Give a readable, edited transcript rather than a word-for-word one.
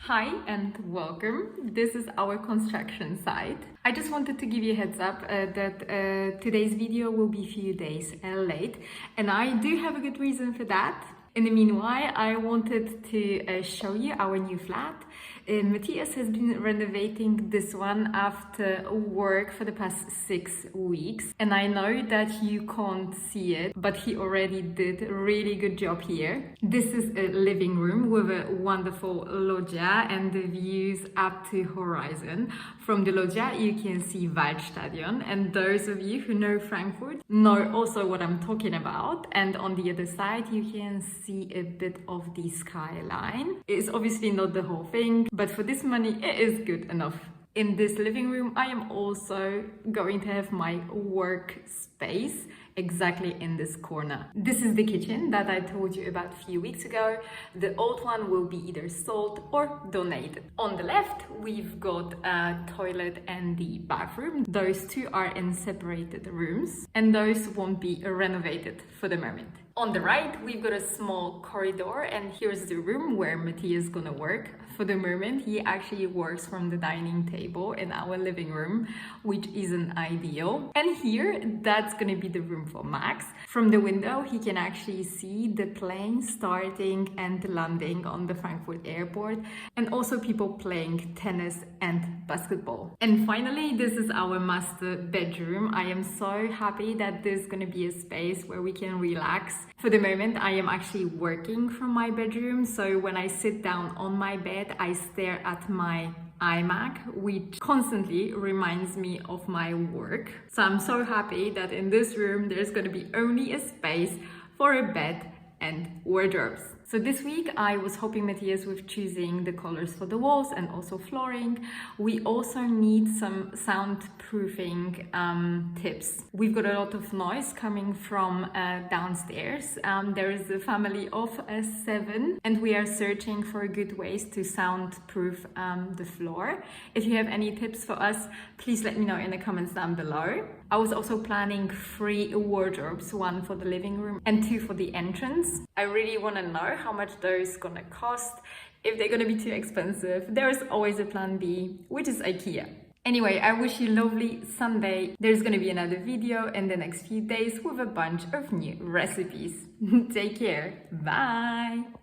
Hi and welcome. This is our construction site. I just wanted to give you a heads up that today's video will be a few days late, and I do have a good reason for that. In the meanwhile, I wanted to show you our new flat. Matthias has been renovating this one after work for the past 6 weeks, and I know that you can't see it, but he already did a really good job here. This is a living room with a wonderful loggia and the views up to horizon. From the loggia you can see Waldstadion, and those of you who know Frankfurt know also what I'm talking about. And on the other side you can see a bit of the skyline. It's obviously not the whole thing, but for this money it is good enough. In this living room I am also going to have my work space exactly in this corner. This is the kitchen that I told you about a few weeks ago. The old one will be either sold or donated. On the left we've got a toilet and the bathroom. Those two are in separated rooms and those won't be renovated for the moment. On the right we've got a small corridor, and here's the room where Matthias is gonna work. For the moment he actually works from the dining table in our living room, which isn't ideal. And here, that's gonna be the room for Max. From the window he can actually see the plane starting and landing on the Frankfurt airport, and also people playing tennis and basketball. And finally, this is our master bedroom. I am so happy that this is gonna be a space where we can relax. For the moment I am actually working from my bedroom, so when I sit down on my bed I stare at my iMac, which constantly reminds me of my work. So I'm so happy that in this room there's going to be only a space for a bed and wardrobes. So this week I was helping Matthias with choosing the colors for the walls and also flooring. We also need some soundproofing tips. We've got a lot of noise coming from downstairs. There is a family of 7 and we are searching for good ways to soundproof the floor. If you have any tips for us, please let me know in the comments down below. I was also planning 3 wardrobes, 1 for the living room and 2 for the entrance. I really want to know how much those gonna cost. If they're gonna be too expensive, there is always a plan B, which is IKEA. Anyway, I wish you a lovely Sunday. There's gonna be another video in the next few days with a bunch of new recipes. Take care. Bye.